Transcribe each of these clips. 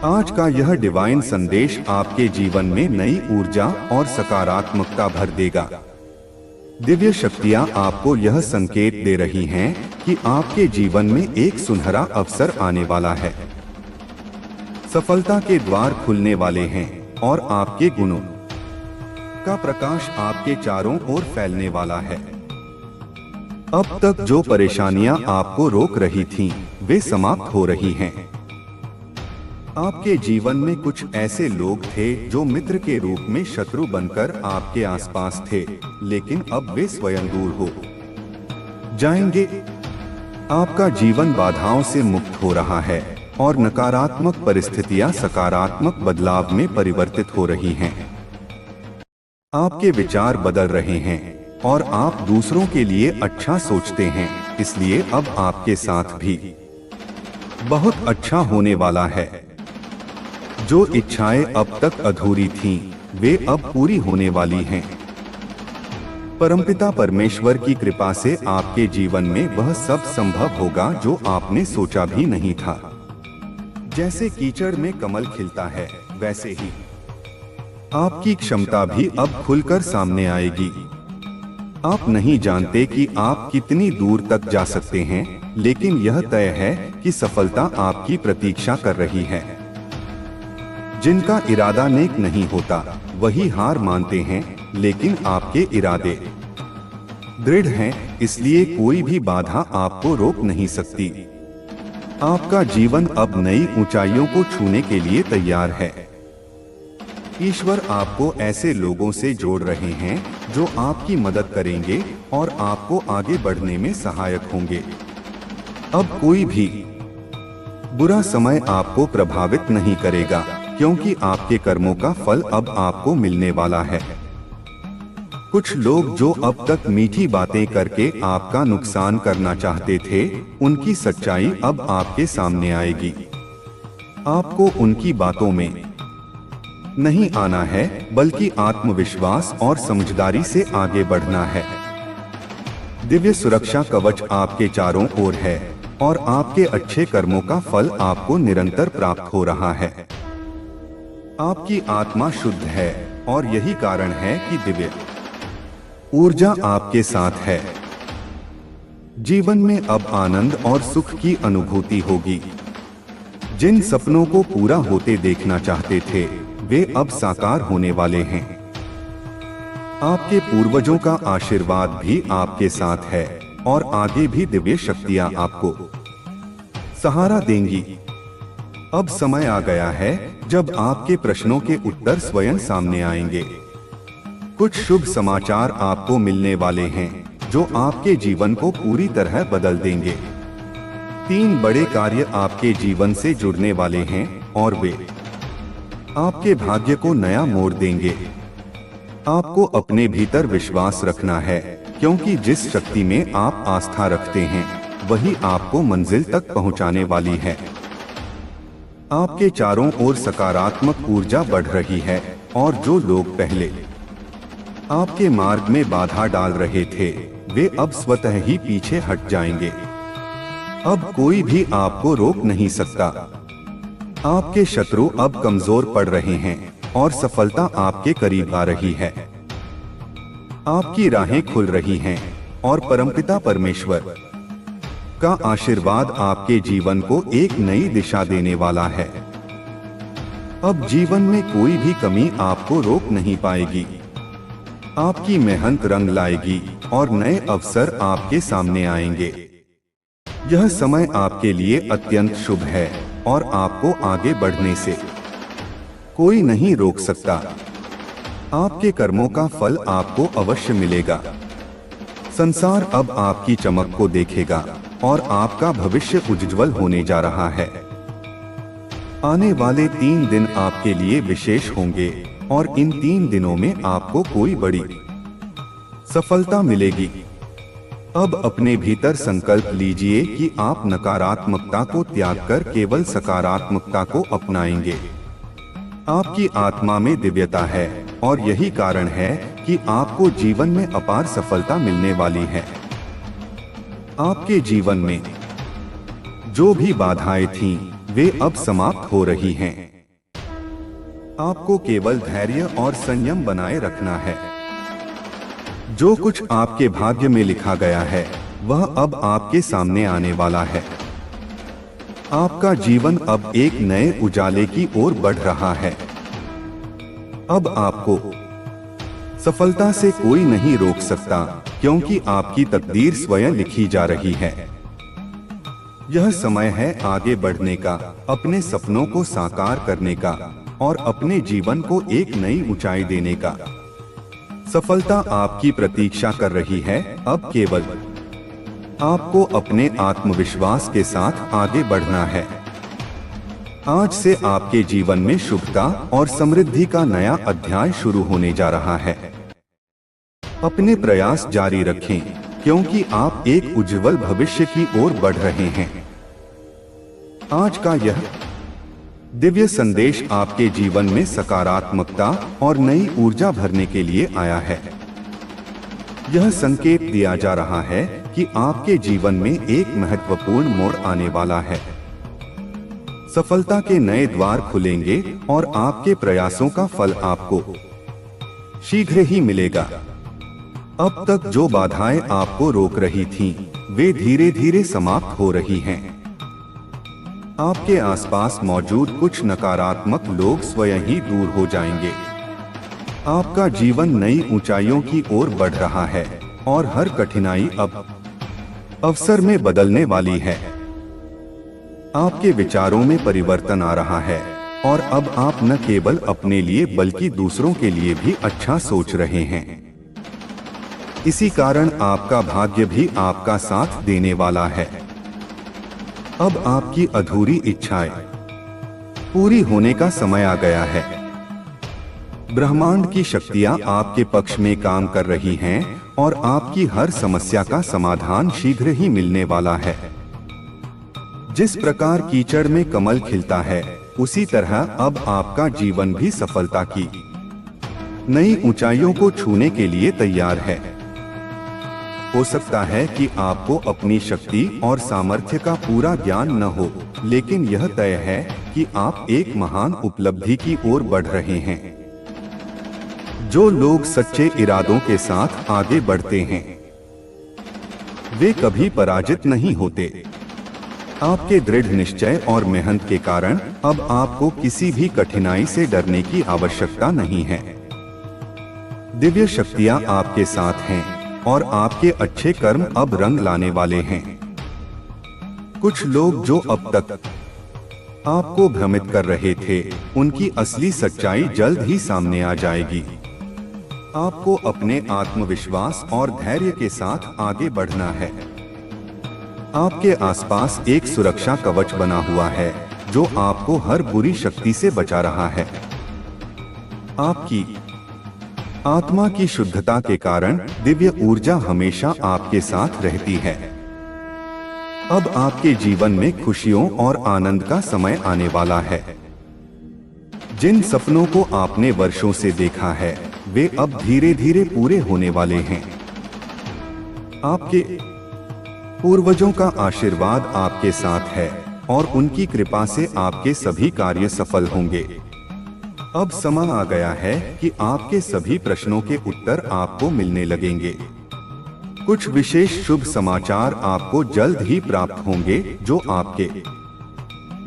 आज का यह डिवाइन संदेश आपके जीवन में नई ऊर्जा और सकारात्मकता भर देगा। दिव्य शक्तियाँ आपको यह संकेत दे रही हैं कि आपके जीवन में एक सुनहरा अवसर आने वाला है। सफलता के द्वार खुलने वाले हैं और आपके गुणों का प्रकाश आपके चारों ओर फैलने वाला है। अब तक जो परेशानियां आपको रोक रही थीं, वे समाप्त हो रही हैं। आपके जीवन में कुछ ऐसे लोग थे जो मित्र के रूप में शत्रु बनकर आपके आसपास थे, लेकिन अब वे स्वयं दूर हो जाएंगे। आपका जीवन बाधाओं से मुक्त हो रहा है और नकारात्मक परिस्थितियां सकारात्मक बदलाव में परिवर्तित हो रही हैं। आपके विचार बदल रहे हैं और आप दूसरों के लिए अच्छा सोचते हैं, इसलिए अब आपके साथ भी बहुत अच्छा होने वाला है। जो इच्छाएं अब तक अधूरी थीं, वे अब पूरी होने वाली हैं। परमपिता परमेश्वर की कृपा से आपके जीवन में वह सब संभव होगा जो आपने सोचा भी नहीं था। जैसे कीचड़ में कमल खिलता है, वैसे ही आपकी क्षमता भी अब खुलकर सामने आएगी। आप नहीं जानते कि आप कितनी दूर तक जा सकते हैं, लेकिन यह तय है कि सफलता आपकी प्रतीक्षा कर रही है। जिनका इरादा नेक नहीं होता, वही हार मानते हैं, लेकिन आपके इरादे दृढ़ हैं, इसलिए कोई भी बाधा आपको रोक नहीं सकती। आपका जीवन अब नई ऊंचाइयों को छूने के लिए तैयार है। ईश्वर आपको ऐसे लोगों से जोड़ रहे हैं जो आपकी मदद करेंगे और आपको आगे बढ़ने में सहायक होंगे। अब कोई भी बुरा समय आपको प्रभावित नहीं करेगा, क्योंकि आपके कर्मों का फल अब आपको मिलने वाला है। कुछ लोग जो अब तक मीठी बातें करके आपका नुकसान करना चाहते थे, उनकी सच्चाई अब आपके सामने आएगी। आपको उनकी बातों में नहीं आना है, बल्कि आत्मविश्वास और समझदारी से आगे बढ़ना है। दिव्य सुरक्षा कवच आपके चारों ओर है और आपके अच्छे कर्मों का फल आपको निरंतर प्राप्त हो रहा है। आपकी आत्मा शुद्ध है और यही कारण है कि दिव्य ऊर्जा आपके साथ है। जीवन में अब आनंद और सुख की अनुभूति होगी। जिन सपनों को पूरा होते देखना चाहते थे, वे अब साकार होने वाले हैं। आपके पूर्वजों का आशीर्वाद भी आपके साथ है और आगे भी दिव्य शक्तियां आपको सहारा देंगी। अब समय आ गया है जब आपके प्रश्नों के उत्तर स्वयं सामने आएंगे। कुछ शुभ समाचार आपको मिलने वाले हैं जो आपके जीवन को पूरी तरह बदल देंगे। 3 बड़े कार्य आपके जीवन से जुड़ने वाले हैं और वे आपके भाग्य को नया मोड़ देंगे। आपको अपने भीतर विश्वास रखना है, क्योंकि जिस शक्ति में आप आस्था रखते हैं, वही आपको मंजिल तक पहुंचाने वाली है। आपके चारों ओर सकारात्मक ऊर्जा बढ़ रही है और जो लोग पहले आपके मार्ग में बाधा डाल रहे थे, वे अब स्वतः ही पीछे हट जाएंगे। अब कोई भी आपको रोक नहीं सकता। आपके शत्रु अब कमजोर पड़ रहे हैं और सफलता आपके करीब आ रही है। आपकी राहें खुल रही हैं और परमपिता परमेश्वर का आशीर्वाद आपके जीवन को एक नई दिशा देने वाला है। अब जीवन में कोई भी कमी आपको रोक नहीं पाएगी। आपकी मेहनत रंग लाएगी और नए अवसर आपके सामने आएंगे। यह समय आपके लिए अत्यंत शुभ है और आपको आगे बढ़ने से कोई नहीं रोक सकता। आपके कर्मों का फल आपको अवश्य मिलेगा। संसार अब आपकी चमक को देखेगा और आपका भविष्य उज्ज्वल होने जा रहा है। आने वाले 3 दिन आपके लिए विशेष होंगे और इन 3 दिनों में आपको कोई बड़ी सफलता मिलेगी। अब अपने भीतर संकल्प लीजिए कि आप नकारात्मकता को त्याग कर केवल सकारात्मकता को अपनाएंगे। आपकी आत्मा में दिव्यता है और यही कारण है कि आपको जीवन में अपार सफलता मिलने वाली है। आपके जीवन में जो भी बाधाएं थीं, वे अब समाप्त हो रही हैं। आपको केवल धैर्य और संयम बनाए रखना है। जो कुछ आपके भाग्य में लिखा गया है वह अब आपके सामने आने वाला है। आपका जीवन अब एक नए उजाले की ओर बढ़ रहा है। अब आपको सफलता से कोई नहीं रोक सकता, क्योंकि आपकी तकदीर स्वयं लिखी जा रही है। यह समय है आगे बढ़ने का, अपने सपनों को साकार करने का और अपने जीवन को एक नई ऊंचाई देने का। सफलता आपकी प्रतीक्षा कर रही है। अब केवल आपको अपने आत्मविश्वास के साथ आगे बढ़ना है। आज से आपके जीवन में शुभता और समृद्धि का नया अध्याय शुरू होने जा रहा है। अपने प्रयास जारी रखें, क्योंकि आप एक उज्जवल भविष्य की ओर बढ़ रहे हैं। आज का यह दिव्य संदेश आपके जीवन में सकारात्मकता और नई ऊर्जा भरने के लिए आया है। यह संकेत दिया जा रहा है कि आपके जीवन में एक महत्वपूर्ण मोड़ आने वाला है। सफलता के नए द्वार खुलेंगे और आपके प्रयासों का फल आपको शीघ्र ही मिलेगा। अब तक जो बाधाएं आपको रोक रही थीं, वे धीरे धीरे समाप्त हो रही हैं। आपके आसपास मौजूद कुछ नकारात्मक लोग स्वयं ही दूर हो जाएंगे। आपका जीवन नई ऊंचाइयों की ओर बढ़ रहा है और हर कठिनाई अब अवसर में बदलने वाली है। आपके विचारों में परिवर्तन आ रहा है और अब आप न केवल अपने लिए बल्कि दूसरों के लिए भी अच्छा सोच रहे हैं। इसी कारण आपका भाग्य भी आपका साथ देने वाला है। अब आपकी अधूरी इच्छाएं पूरी होने का समय आ गया है। ब्रह्मांड की शक्तियां आपके पक्ष में काम कर रही हैं और आपकी हर समस्या का समाधान शीघ्र ही मिलने वाला है। जिस प्रकार कीचड़ में कमल खिलता है, उसी तरह अब आपका जीवन भी सफलता की नई ऊंचाइयों को छूने के लिए तैयार है। हो सकता है कि आपको अपनी शक्ति और सामर्थ्य का पूरा ज्ञान न हो, लेकिन यह तय है कि आप एक महान उपलब्धि की ओर बढ़ रहे हैं। जो लोग सच्चे इरादों के साथ आगे बढ़ते हैं, वे कभी पराजित नहीं होते। आपके दृढ़ निश्चय और मेहनत के कारण अब आपको किसी भी कठिनाई से डरने की आवश्यकता नहीं है। दिव्य शक्तियां आपके साथ हैं और आपके अच्छे कर्म अब रंग लाने वाले हैं। कुछ लोग जो अब तक आपको भ्रमित कर रहे थे, उनकी असली सच्चाई जल्द ही सामने आ जाएगी। आपको अपने आत्मविश्वास और धैर्य के साथ आगे बढ़ना है। आपके आसपास एक सुरक्षा कवच बना हुआ है जो आपको हर बुरी शक्ति से बचा रहा है। आपकी आत्मा की शुद्धता के कारण दिव्य ऊर्जा हमेशा आपके साथ रहती है। अब आपके जीवन में खुशियों और आनंद का समय आने वाला है। जिन सपनों को आपने वर्षों से देखा है, वे अब धीरे धीरे पूरे होने वाले हैं। आपके पूर्वजों का आशीर्वाद आपके साथ है और उनकी कृपा से आपके सभी कार्य सफल होंगे। अब समय आ गया है कि आपके सभी प्रश्नों के उत्तर आपको मिलने लगेंगे। कुछ विशेष शुभ समाचार आपको जल्द ही प्राप्त होंगे जो आपके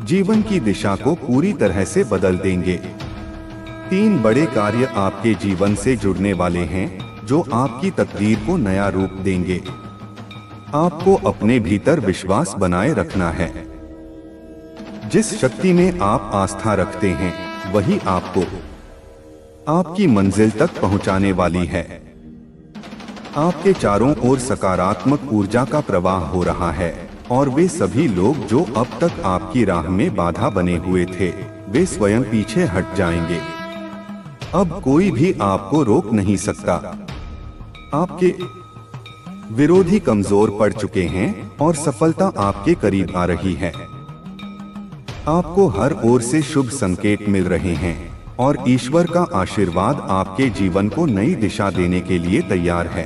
जीवन की दिशा को पूरी तरह से बदल देंगे। 3 बड़े कार्य आपके जीवन से जुड़ने वाले हैं जो आपकी तकदीर को नया रूप देंगे। आपको अपने भीतर विश्वास बनाए रखना है। जिस शक्ति में आप आस्था रखते हैं, वही आपको आपकी मंजिल तक पहुंचाने वाली है। आपके चारों ओर सकारात्मक ऊर्जा का प्रवाह हो रहा है और वे सभी लोग जो अब तक आपकी राह में बाधा बने हुए थे, वे स्वयं पीछे हट जाएंगे। अब कोई भी आपको रोक नहीं सकता। आपके विरोधी कमजोर पड़ चुके हैं और सफलता आपके करीब आ रही है। आपको हर ओर से शुभ संकेत मिल रहे हैं और ईश्वर का आशीर्वाद आपके जीवन को नई दिशा देने के लिए तैयार है।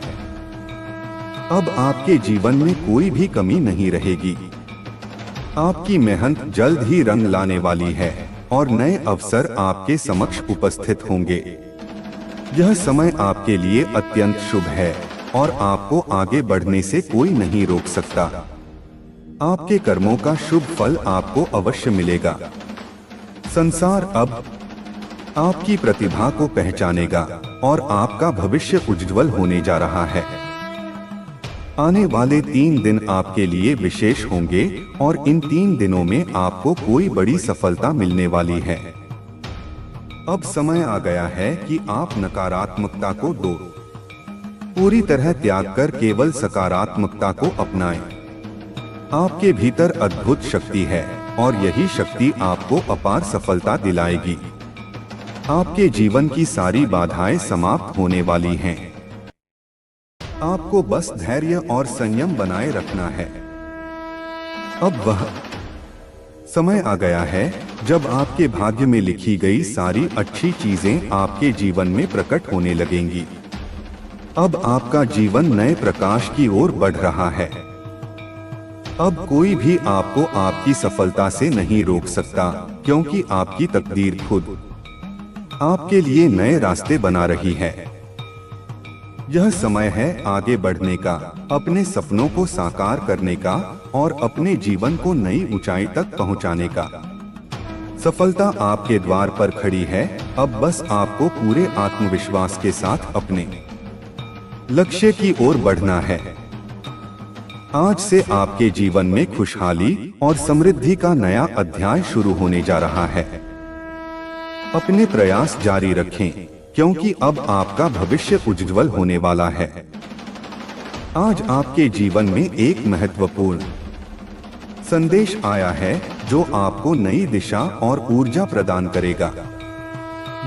अब आपके जीवन में कोई भी कमी नहीं रहेगी। आपकी मेहनत जल्द ही रंग लाने वाली है और नए अवसर आपके समक्ष उपस्थित होंगे। यह समय आपके लिए अत्यंत शुभ है और आपको आगे बढ़ने से कोई नहीं रोक सकता। आपके कर्मों का शुभ फल आपको अवश्य मिलेगा। संसार अब आपकी प्रतिभा को पहचानेगा और आपका भविष्य उज्जवल होने जा रहा है। आने वाले 3 दिन आपके लिए विशेष होंगे और इन 3 दिनों में आपको कोई बड़ी सफलता मिलने वाली है। अब समय आ गया है कि आप नकारात्मकता को पूरी तरह त्याग कर केवल सकारात्मकता को अपनाएं। आपके भीतर अद्भुत शक्ति है और यही शक्ति आपको अपार सफलता दिलाएगी। आपके जीवन की सारी बाधाएं समाप्त होने वाली हैं। आपको बस धैर्य और संयम बनाए रखना है। अब वह समय आ गया है जब आपके भाग्य में लिखी गई सारी अच्छी चीजें आपके जीवन में प्रकट होने लगेंगी। अब आपका जीवन नए प्रकाश की ओर बढ़ रहा है। अब कोई भी आपको आपकी सफलता से नहीं रोक सकता, क्योंकि आपकी तकदीर खुद आपके लिए नए रास्ते बना रही है। यह समय है आगे बढ़ने का, अपने सपनों को साकार करने का और अपने जीवन को नई ऊंचाई तक पहुंचाने का। सफलता आपके द्वार पर खड़ी है। अब बस आपको पूरे आत्मविश्वास के साथ अपने लक्ष्य की ओर बढ़ना है। आज से आपके जीवन में खुशहाली और समृद्धि का नया अध्याय शुरू होने जा रहा है। अपने प्रयास जारी रखें, क्योंकि अब आपका भविष्य उज्जवल होने वाला है। आज आपके जीवन में एक महत्वपूर्ण संदेश आया है जो आपको नई दिशा और ऊर्जा प्रदान करेगा।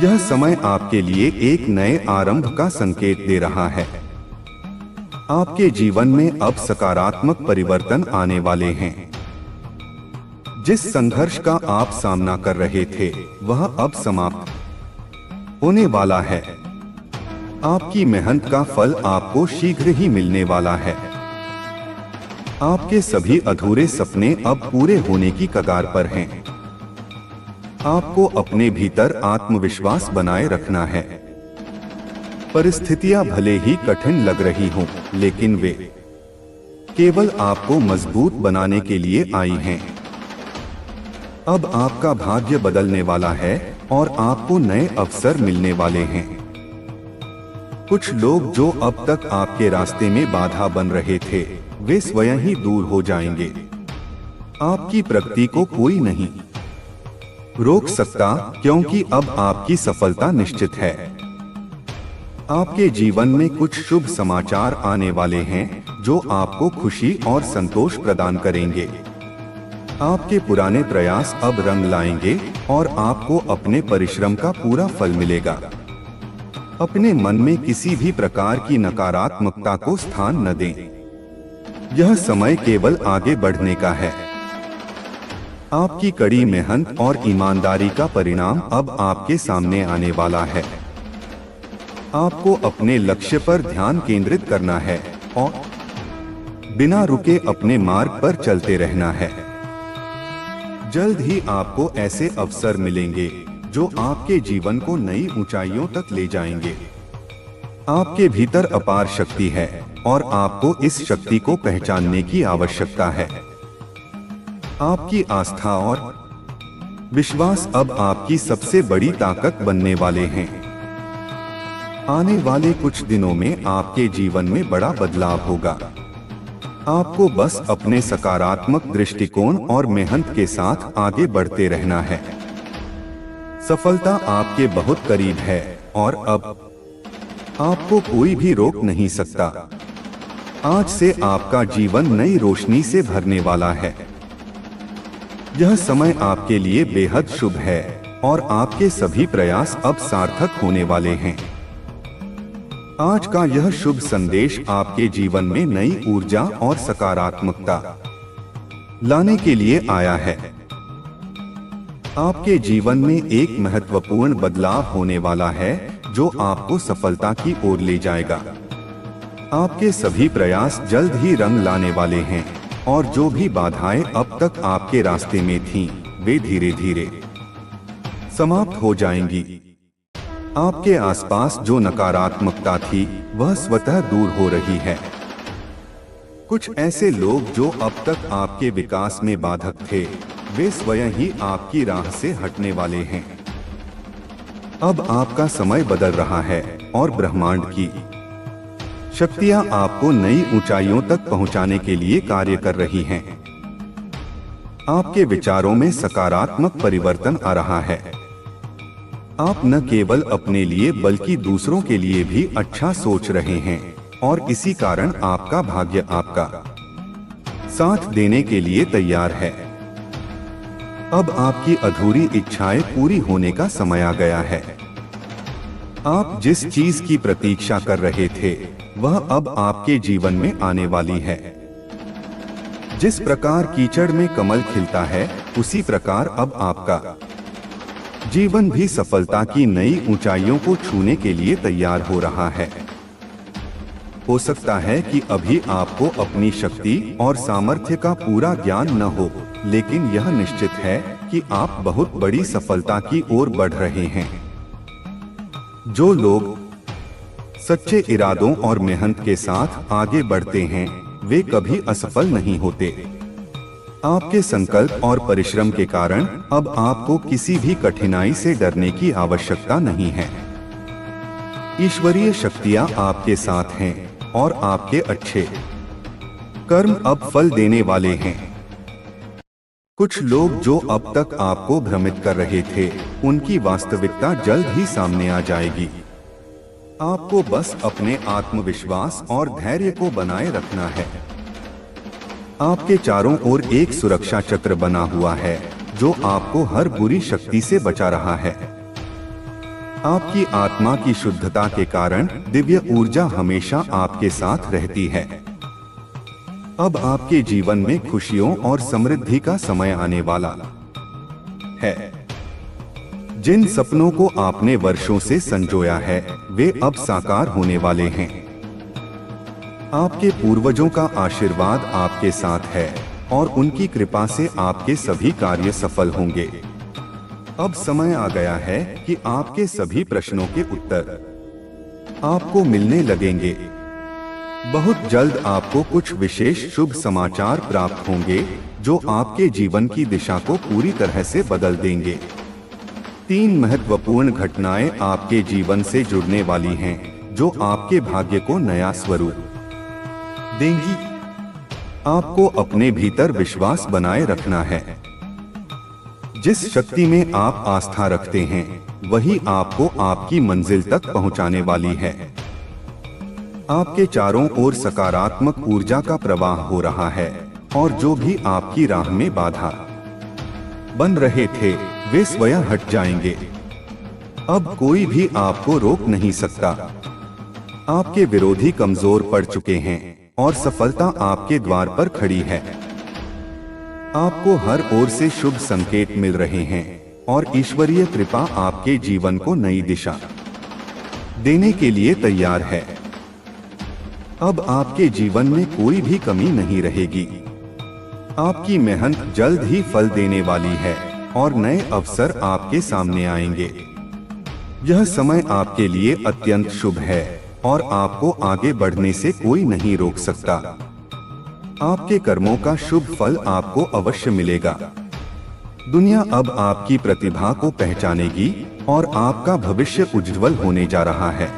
यह समय आपके लिए एक नए आरंभ का संकेत दे रहा है। आपके जीवन में अब सकारात्मक परिवर्तन आने वाले हैं। जिस संघर्ष का आप सामना कर रहे थे वह अब समाप्त होने वाला है। आपकी मेहनत का फल आपको शीघ्र ही मिलने वाला है। आपके सभी अधूरे सपने अब पूरे होने की कगार पर हैं। आपको अपने भीतर आत्मविश्वास बनाए रखना है। परिस्थितियां भले ही कठिन लग रही हों, लेकिन वे केवल आपको मजबूत बनाने के लिए आई हैं। अब आपका भाग्य बदलने वाला है और आपको नए अवसर मिलने वाले हैं। कुछ लोग जो अब तक आपके रास्ते में बाधा बन रहे थे, वे स्वयं ही दूर हो जाएंगे। आपकी प्रगति को कोई नहीं रोक सकता, क्योंकि अब आपकी सफलता निश्चित है। आपके जीवन में कुछ शुभ समाचार आने वाले हैं जो आपको खुशी और संतोष प्रदान करेंगे। आपके पुराने प्रयास अब रंग लाएंगे और आपको अपने परिश्रम का पूरा फल मिलेगा। अपने मन में किसी भी प्रकार की नकारात्मकता को स्थान न दें। यह समय केवल आगे बढ़ने का है। आपकी कड़ी मेहनत और ईमानदारी का परिणाम अब आपके सामने आने वाला है। आपको अपने लक्ष्य पर ध्यान केंद्रित करना है और बिना रुके अपने मार्ग पर चलते रहना है। जल्द ही आपको ऐसे अवसर मिलेंगे जो आपके जीवन को नई ऊंचाइयों तक ले जाएंगे। आपके भीतर अपार शक्ति है और आपको इस शक्ति को पहचानने की आवश्यकता है। आपकी आस्था और विश्वास अब आपकी सबसे बड़ी ताकत बनने वाले हैं। आने वाले कुछ दिनों में आपके जीवन में बड़ा बदलाव होगा। आपको बस अपने सकारात्मक दृष्टिकोण और मेहनत के साथ आगे बढ़ते रहना है। सफलता आपके बहुत करीब है और अब आपको कोई भी रोक नहीं सकता। आज से आपका जीवन नई रोशनी से भरने वाला है। यह समय आपके लिए बेहद शुभ है और आपके सभी प्रयास अब सार्थक होने वाले हैं। आज का यह शुभ संदेश आपके जीवन में नई ऊर्जा और सकारात्मकता लाने के लिए आया है। आपके जीवन में एक महत्वपूर्ण बदलाव होने वाला है जो आपको सफलता की ओर ले जाएगा। आपके सभी प्रयास जल्द ही रंग लाने वाले हैं और जो भी बाधाएं अब तक आपके रास्ते में थीं, वे धीरे धीरे समाप्त हो जाएंगी। आपके आसपास जो नकारात्मकता थी वह स्वतः दूर हो रही है। कुछ ऐसे लोग जो अब तक आपके विकास में बाधक थे, वे स्वयं ही आपकी राह से हटने वाले हैं। अब आपका समय बदल रहा है और ब्रह्मांड की शक्तियां आपको नई ऊंचाइयों तक पहुंचाने के लिए कार्य कर रही हैं। आपके विचारों में सकारात्मक परिवर्तन आ रहा है। आप न केवल अपने लिए बल्कि दूसरों के लिए भी अच्छा सोच रहे हैं और इसी कारण आपका भाग्य आपका साथ देने के लिए तैयार है। अब आपकी अधूरी इच्छाएं पूरी होने का समय आ गया है। आप जिस चीज की प्रतीक्षा कर रहे थे वह अब आपके जीवन में आने वाली है। जिस प्रकार कीचड़ में कमल खिलता है, उसी प्रकार अब आपका जीवन भी सफलता की नई ऊंचाइयों को छूने के लिए तैयार हो रहा है। हो सकता है कि अभी आपको अपनी शक्ति और सामर्थ्य का पूरा ज्ञान न हो, लेकिन यह निश्चित है कि आप बहुत बड़ी सफलता की ओर बढ़ रहे हैं। जो लोग सच्चे इरादों और मेहनत के साथ आगे बढ़ते हैं, वे कभी असफल नहीं होते। आपके संकल्प और परिश्रम के कारण अब आपको किसी भी कठिनाई से डरने की आवश्यकता नहीं है। ईश्वरीय शक्तियां आपके साथ हैं और आपके अच्छे कर्म अब फल देने वाले हैं। कुछ लोग जो अब तक आपको भ्रमित कर रहे थे, उनकी वास्तविकता जल्द ही सामने आ जाएगी। आपको बस अपने आत्मविश्वास और धैर्य को बनाए रखना है। आपके चारों ओर एक सुरक्षा चक्र बना हुआ है जो आपको हर बुरी शक्ति से बचा रहा है। आपकी आत्मा की शुद्धता के कारण दिव्य ऊर्जा हमेशा आपके साथ रहती है। अब आपके जीवन में खुशियों और समृद्धि का समय आने वाला है। जिन सपनों को आपने वर्षों से संजोया है, वे अब साकार होने वाले हैं। आपके पूर्वजों का आशीर्वाद आपके साथ है और उनकी कृपा से आपके सभी कार्य सफल होंगे। अब समय आ गया है कि आपके सभी प्रश्नों के उत्तर आपको मिलने लगेंगे। बहुत जल्द आपको कुछ विशेष शुभ समाचार प्राप्त होंगे जो आपके जीवन की दिशा को पूरी तरह से बदल देंगे। 3 महत्वपूर्ण घटनाएं आपके जीवन से जुड़ने वाली हैं जो आपके भाग्य को नया स्वरूप देंगी। आपको अपने भीतर विश्वास बनाए रखना है। जिस शक्ति में आप आस्था रखते हैं, वही आपको आपकी मंजिल तक पहुंचाने वाली है। आपके चारों ओर सकारात्मक ऊर्जा का प्रवाह हो रहा है और जो भी आपकी राह में बाधा बन रहे थे, वे स्वयं हट जाएंगे। अब कोई भी आपको रोक नहीं सकता। आपके विरोधी कमजोर पड़ चुके हैं और सफलता आपके द्वार पर खड़ी है। आपको हर ओर से शुभ संकेत मिल रहे हैं और ईश्वरीय कृपा आपके जीवन को नई दिशा देने के लिए तैयार है। अब आपके जीवन में कोई भी कमी नहीं रहेगी। आपकी मेहनत जल्द ही फल देने वाली है और नए अवसर आपके सामने आएंगे। यह समय आपके लिए अत्यंत शुभ है और आपको आगे बढ़ने से कोई नहीं रोक सकता। आपके कर्मों का शुभ फल आपको अवश्य मिलेगा। दुनिया अब आपकी प्रतिभा को पहचानेगी और आपका भविष्य उज्जवल होने जा रहा है।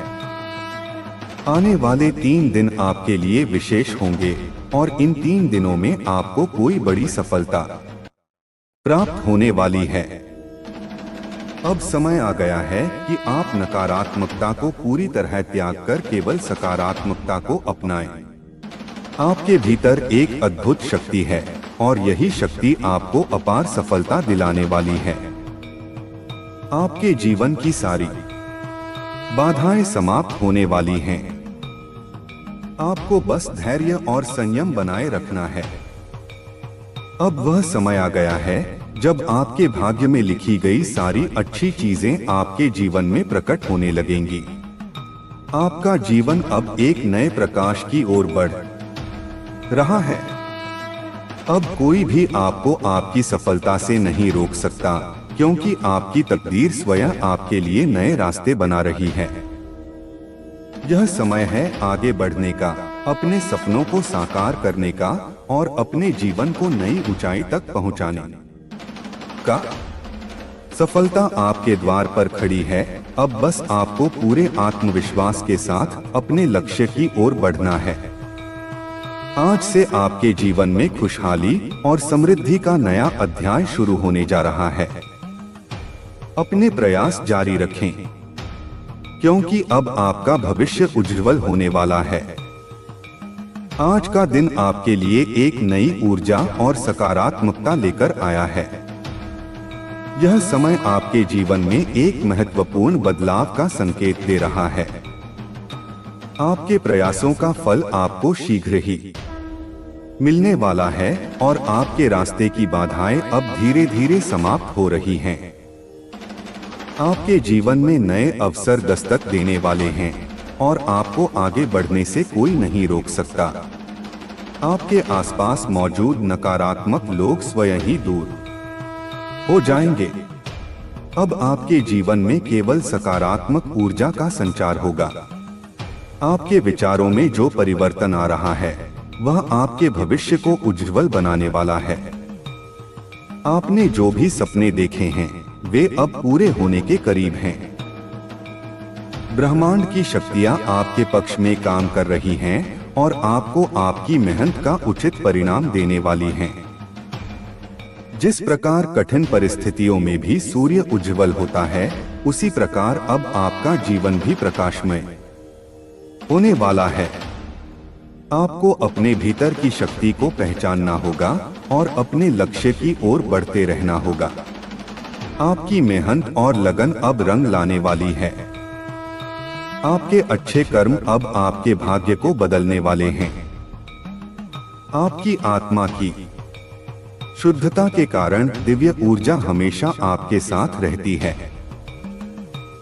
आने वाले 3 दिन आपके लिए विशेष होंगे और इन 3 दिनों में आपको कोई बड़ी सफलता प्राप्त होने वाली है। अब समय आ गया है कि आप नकारात्मकता को पूरी तरह त्याग कर केवल सकारात्मकता को अपनाएं। आपके भीतर एक अद्भुत शक्ति है और यही शक्ति आपको अपार सफलता दिलाने वाली है। आपके जीवन की सारी बाधाएं समाप्त होने वाली हैं। आपको बस धैर्य और संयम बनाए रखना है। अब वह समय आ गया है जब आपके भाग्य में लिखी गई सारी अच्छी चीजें आपके जीवन में प्रकट होने लगेंगी। आपका जीवन अब एक नए प्रकाश की ओर बढ़ रहा है। अब कोई भी आपको आपकी सफलता से नहीं रोक सकता, क्योंकि आपकी तकदीर स्वयं आपके लिए नए रास्ते बना रही है। यह समय है आगे बढ़ने का, अपने सपनों को साकार करने का और अपने जीवन को नई ऊंचाई तक पहुंचाने का। सफलता आपके द्वार पर खड़ी है, अब बस आपको पूरे आत्मविश्वास के साथ अपने लक्ष्य की ओर बढ़ना है। आज से आपके जीवन में खुशहाली और समृद्धि का नया अध्याय शुरू होने जा रहा है। अपने प्रयास जारी रखें, क्योंकि अब आपका भविष्य उज्जवल होने वाला है। आज का दिन आपके लिए एक नई ऊर्जा और सकारात्मकता लेकर आया है। यह समय आपके जीवन में एक महत्वपूर्ण बदलाव का संकेत दे रहा है। आपके प्रयासों का फल आपको शीघ्र ही मिलने वाला है और आपके रास्ते की बाधाएं अब धीरे धीरे समाप्त हो रही हैं। आपके जीवन में नए अवसर दस्तक देने वाले हैं और आपको आगे बढ़ने से कोई नहीं रोक सकता। आपके आसपास मौजूद नकारात्मक लोग स्वयं ही दूर हो जाएंगे। अब आपके जीवन में केवल सकारात्मक ऊर्जा का संचार होगा। आपके विचारों में जो परिवर्तन आ रहा है वह आपके भविष्य को उज्जवल बनाने वाला है। आपने जो भी सपने देखे हैं वे अब पूरे होने के करीब हैं। ब्रह्मांड की शक्तियां आपके पक्ष में काम कर रही हैं और आपको आपकी मेहनत का उचित परिणाम देने वाली हैं। जिस प्रकार कठिन परिस्थितियों में भी सूर्य उज्जवल होता है, उसी प्रकार अब आपका जीवन भी प्रकाशमय होने वाला है। आपको अपने भीतर की शक्ति को पहचानना होगा और अपने लक्ष्य की ओर बढ़ते रहना होगा। आपकी मेहनत और लगन अब रंग लाने वाली है। आपके अच्छे कर्म अब आपके भाग्य को बदलने वाले हैं। आपकी आत्मा की शुद्धता के कारण दिव्य ऊर्जा हमेशा आपके साथ रहती है।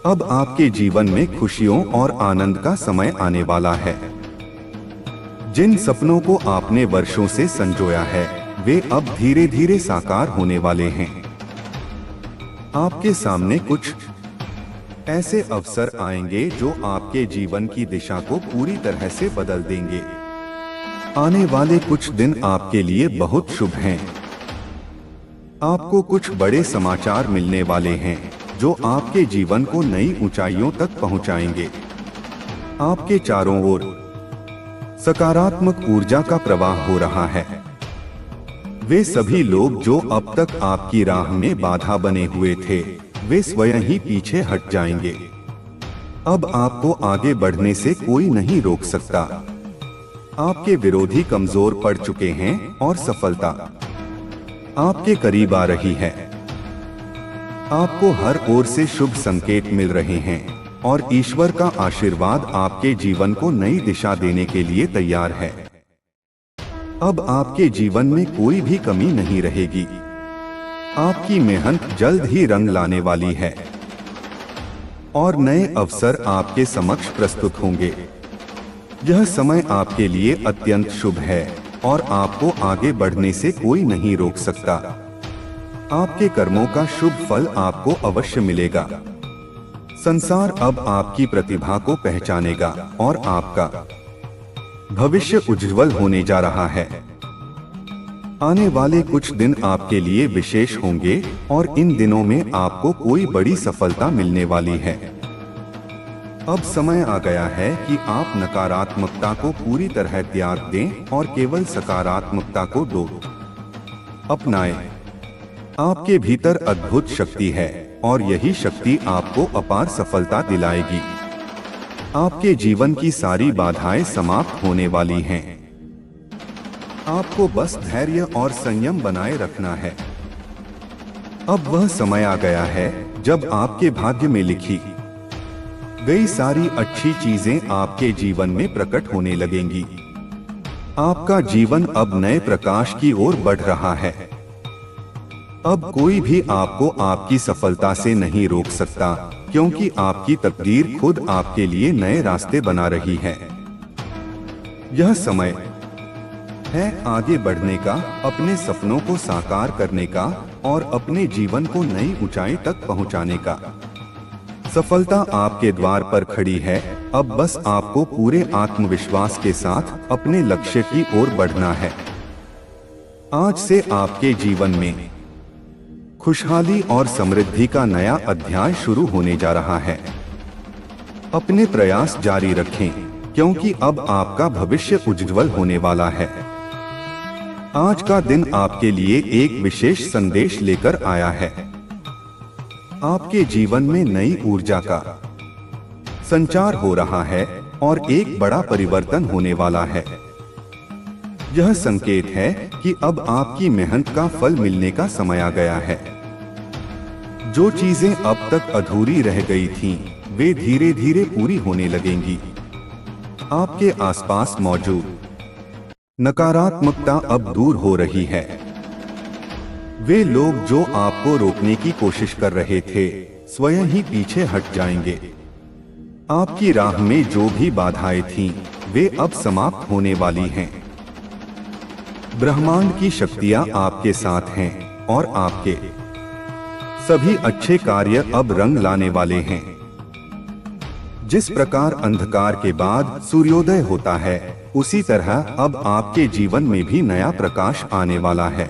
अब आपके जीवन में खुशियों और आनंद का समय आने वाला है। जिन सपनों को आपने वर्षों से संजोया है वे अब धीरे धीरे साकार होने वाले हैं। आपके सामने कुछ ऐसे अवसर आएंगे जो आपके जीवन की दिशा को पूरी तरह से बदल देंगे। आने वाले कुछ दिन आपके लिए बहुत शुभ हैं। आपको कुछ बड़े समाचार मिलने वाले हैं जो आपके जीवन को नई ऊंचाइयों तक पहुंचाएंगे। आपके चारों ओर सकारात्मक ऊर्जा का प्रवाह हो रहा है। वे सभी लोग जो अब तक आपकी राह में बाधा बने हुए थे वे स्वयं ही पीछे हट जाएंगे। अब आपको आगे बढ़ने से कोई नहीं रोक सकता। आपके विरोधी कमजोर पड़ चुके हैं और सफलता आपके करीब आ रही है। आपको हर ओर से शुभ संकेत मिल रहे हैं और ईश्वर का आशीर्वाद आपके जीवन को नई दिशा देने के लिए तैयार है। अब आपके जीवन में कोई भी कमी नहीं रहेगी। आपकी मेहनत जल्द ही रंग लाने वाली है और नए अवसर आपके समक्ष प्रस्तुत होंगे। यह समय आपके लिए अत्यंत शुभ है और आपको आगे बढ़ने से कोई नहीं रोक सकता। आपके कर्मों का शुभ फल आपको अवश्य मिलेगा। संसार अब आपकी प्रतिभा को पहचानेगा और आपका भविष्य उज्जवल होने जा रहा है। आने वाले कुछ दिन आपके लिए विशेष होंगे और इन दिनों में आपको कोई बड़ी सफलता मिलने वाली है। अब समय आ गया है कि आप नकारात्मकता को पूरी तरह त्याग दें और केवल सकारात्मकता को अपनाएं। आपके भीतर अद्भुत शक्ति है और यही शक्ति आपको अपार सफलता दिलाएगी। आपके जीवन की सारी बाधाएं समाप्त होने वाली हैं। आपको बस धैर्य और संयम बनाए रखना है। अब वह समय आ गया है जब आपके भाग्य में लिखी गई सारी अच्छी चीजें आपके जीवन में प्रकट होने लगेंगी। आपका जीवन अब नए प्रकाश की ओर बढ़ रहा है। अब कोई भी आपको आपकी सफलता से नहीं रोक सकता, क्योंकि आपकी तकदीर खुद आपके लिए नए रास्ते बना रही है। यह समय है आगे बढ़ने का, अपने सपनों को साकार करने का और अपने जीवन को नई ऊंचाई तक पहुंचाने का। सफलता आपके द्वार पर खड़ी है, अब बस आपको पूरे आत्मविश्वास के साथ अपने लक्ष्य की ओर बढ़ना है। आज से आपके जीवन में खुशहाली और समृद्धि का नया अध्याय शुरू होने जा रहा है। अपने प्रयास जारी रखें, क्योंकि अब आपका भविष्य उज्ज्वल होने वाला है। आज का दिन आपके लिए एक विशेष संदेश लेकर आया है। आपके जीवन में नई ऊर्जा का संचार हो रहा है और एक बड़ा परिवर्तन होने वाला है। यह संकेत है कि अब आपकी मेहनत का फल मिलने का समय आ गया है। जो चीजें अब तक अधूरी रह गई थीं, वे धीरे धीरे पूरी होने लगेंगी। आपके आसपास मौजूद नकारात्मकता अब दूर हो रही है। वे लोग जो आपको रोकने की कोशिश कर रहे थे, स्वयं ही पीछे हट जाएंगे। आपकी राह में जो भी बाधाएं थीं, वे अब समाप्त होने वाली हैं। ब्रह्मांड की शक्तियां आपके साथ हैं और आपके सभी अच्छे कार्य अब रंग लाने वाले हैं। जिस प्रकार अंधकार के बाद सूर्योदय होता है, उसी तरह अब आपके जीवन में भी नया प्रकाश आने वाला है।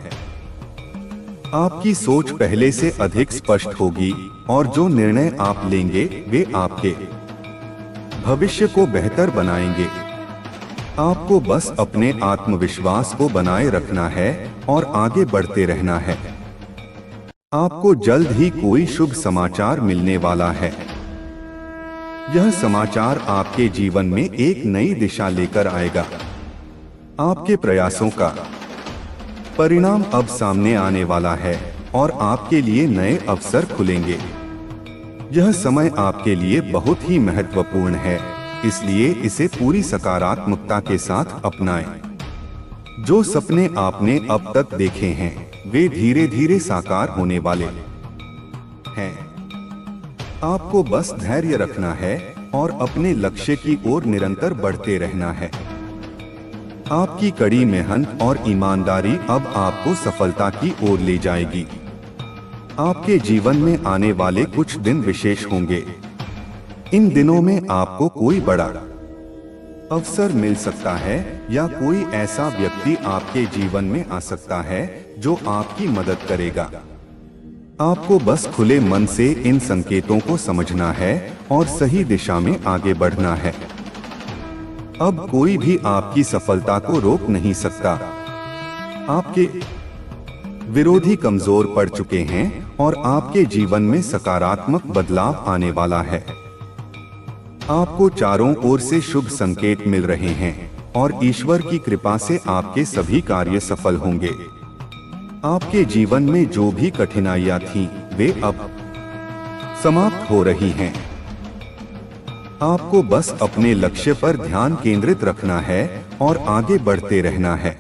आपकी सोच पहले से अधिक स्पष्ट होगी और जो निर्णय आप लेंगे वे आपके भविष्य को बेहतर बनाएंगे। आपको बस अपने आत्मविश्वास को बनाए रखना है और आगे बढ़ते रहना है। आपको जल्द ही कोई शुभ समाचार मिलने वाला है। यह समाचार आपके जीवन में एक नई दिशा लेकर आएगा। आपके प्रयासों का परिणाम अब सामने आने वाला है और आपके लिए नए अवसर खुलेंगे। यह समय आपके लिए बहुत ही महत्वपूर्ण है, इसलिए इसे पूरी सकारात्मकता के साथ अपनाएं। जो सपने आपने अब तक देखे हैं, वे धीरे धीरे साकार होने वाले हैं। आपको बस धैर्य रखना है और अपने लक्ष्य की ओर निरंतर बढ़ते रहना है। आपकी कड़ी मेहनत और ईमानदारी अब आपको सफलता की ओर ले जाएगी। आपके जीवन में आने वाले कुछ दिन विशेष होंगे। इन दिनों में आपको कोई बड़ा अवसर मिल सकता है या कोई ऐसा व्यक्ति आपके जीवन में आ सकता है जो आपकी मदद करेगा। आपको बस खुले मन से इन संकेतों को समझना है और सही दिशा में आगे बढ़ना है। अब कोई भी आपकी सफलता को रोक नहीं सकता। आपके विरोधी कमजोर पड़ चुके हैं और आपके जीवन में सकारात्मक बदलाव आने वाला है। आपको चारों ओर से शुभ संकेत मिल रहे हैं और ईश्वर की कृपा से आपके सभी कार्य सफल होंगे। आपके जीवन में जो भी कठिनाइयां थीं, वे अब समाप्त हो रही हैं। आपको बस अपने लक्ष्य पर ध्यान केंद्रित रखना है और आगे बढ़ते रहना है।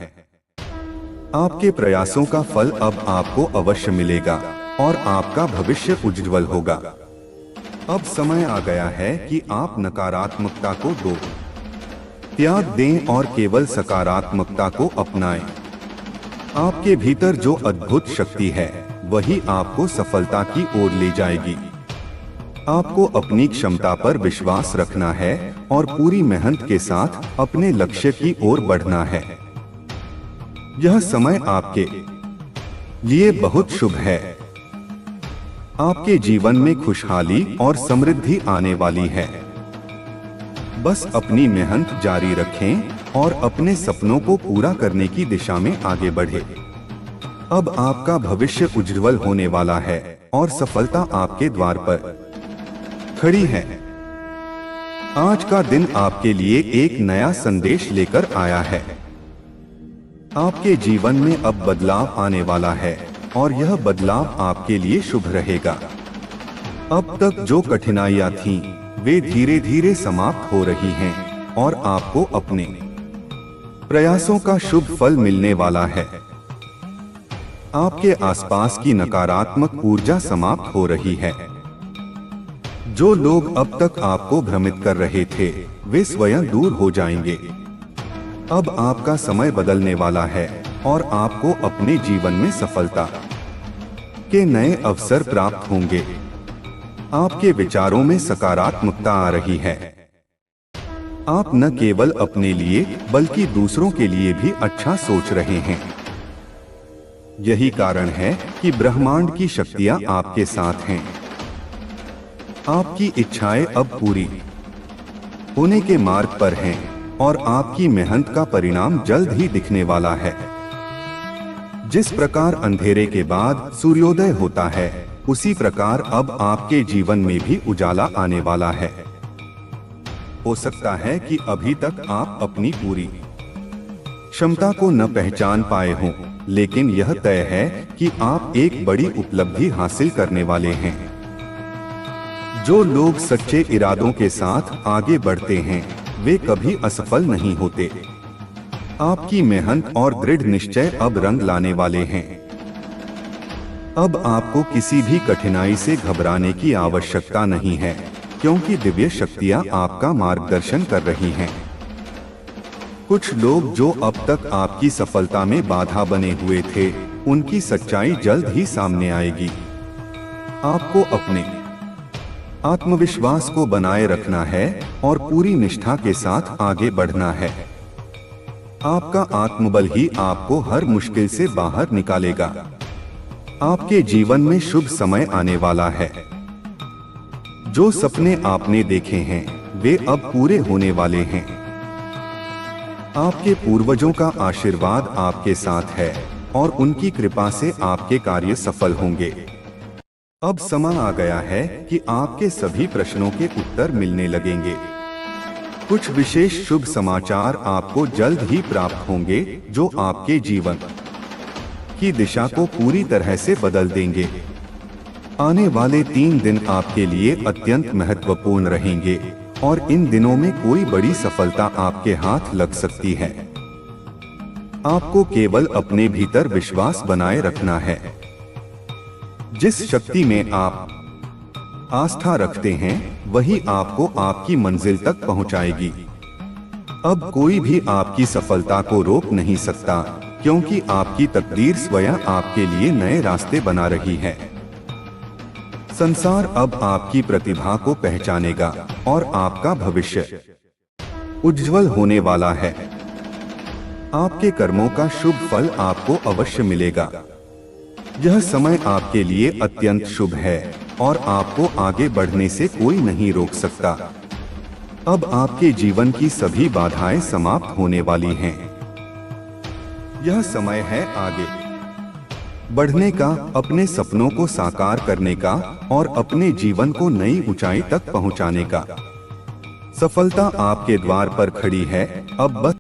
आपके प्रयासों का फल अब आपको अवश्य मिलेगा और आपका भविष्य उज्ज्वल होगा। अब समय आ गया है कि आप नकारात्मकता को त्याग दें और केवल सकारात्मकता को अपनाएं। आपके भीतर जो अद्भुत शक्ति है, वही आपको सफलता की ओर ले जाएगी। आपको अपनी क्षमता पर विश्वास रखना है और पूरी मेहनत के साथ अपने लक्ष्य की ओर बढ़ना है। यह समय आपके लिए बहुत शुभ है। आपके जीवन में खुशहाली और समृद्धि आने वाली है। बस अपनी मेहनत जारी रखें और अपने सपनों को पूरा करने की दिशा में आगे बढ़ें। अब आपका भविष्य उज्ज्वल होने वाला है और सफलता आपके द्वार पर खड़ी है। आज का दिन आपके लिए एक नया संदेश लेकर आया है। आपके जीवन में अब बदलाव आने वाला है और यह बदलाव आपके लिए शुभ रहेगा। अब तक जो कठिनाइयां थीं, वे धीरे धीरे समाप्त हो रही हैं और आपको अपने प्रयासों का शुभ फल मिलने वाला है। आपके आसपास की नकारात्मक ऊर्जा समाप्त हो रही है। जो लोग अब तक आपको भ्रमित कर रहे थे, वे स्वयं दूर हो जाएंगे। अब आपका समय बदलने वाला है और आपको अपने जीवन में सफलता के नए अवसर प्राप्त होंगे। आपके विचारों में सकारात्मकता आ रही है। आप न केवल अपने लिए बल्कि दूसरों के लिए भी अच्छा सोच रहे हैं। यही कारण है कि ब्रह्मांड की शक्तियां आपके साथ हैं। आपकी इच्छाएं अब पूरी होने के मार्ग पर हैं और आपकी मेहनत का परिणाम जल्द ही दिखने वाला है। जिस प्रकार अंधेरे के बाद सूर्योदय होता है, उसी प्रकार अब आपके जीवन में भी उजाला आने वाला है। हो सकता है कि अभी तक आप अपनी पूरी क्षमता को न पहचान पाए हों, लेकिन यह तय है कि आप एक बड़ी उपलब्धि हासिल करने वाले हैं। जो लोग सच्चे इरादों के साथ आगे बढ़ते हैं, वे कभी असफल नहीं होते। आपकी मेहनत और दृढ़ निश्चय अब रंग लाने वाले हैं। अब आपको किसी भी कठिनाई से घबराने की आवश्यकता नहीं है, क्योंकि दिव्य शक्तियां आपका मार्गदर्शन कर रही हैं। कुछ लोग जो अब तक आपकी सफलता में बाधा बने हुए थे, उनकी सच्चाई जल्द ही सामने आएगी। आपको अपने आत्मविश्वास को बनाए रखना है और पूरी निष्ठा के साथ आगे बढ़ना है। आपका आत्मबल ही आपको हर मुश्किल से बाहर निकालेगा। आपके जीवन में शुभ समय आने वाला है। जो सपने आपने देखे हैं, वे अब पूरे होने वाले हैं। आपके पूर्वजों का आशीर्वाद आपके साथ है और उनकी कृपा से आपके कार्य सफल होंगे। अब समय आ गया है कि आपके सभी प्रश्नों के उत्तर मिलने लगेंगे। कुछ विशेष शुभ समाचार आपको जल्द ही प्राप्त होंगे, जो आपके जीवन की दिशा को पूरी तरह से बदल देंगे। आने वाले 3 दिन आपके लिए अत्यंत महत्वपूर्ण रहेंगे और इन दिनों में कोई बड़ी सफलता आपके हाथ लग सकती है। आपको केवल अपने भीतर विश्वास बनाए रखना है। जिस शक्ति में आप आस्था रखते हैं, वही आपको आपकी मंजिल तक पहुंचाएगी। अब कोई भी आपकी सफलता को रोक नहीं सकता, क्योंकि आपकी तकदीर स्वयं आपके लिए नए रास्ते बना रही है। संसार अब आपकी प्रतिभा को पहचानेगा और आपका भविष्य उज्जवल होने वाला है। आपके कर्मों का शुभ फल आपको अवश्य मिलेगा। यह समय आपके लिए अत्यंत शुभ है और आपको आगे बढ़ने से कोई नहीं रोक सकता। अब आपके जीवन की सभी बाधाएं समाप्त होने वाली हैं। यह समय है आगे बढ़ने का, अपने सपनों को साकार करने का और अपने जीवन को नई ऊंचाई तक पहुंचाने का। सफलता आपके द्वार पर खड़ी है, अब बस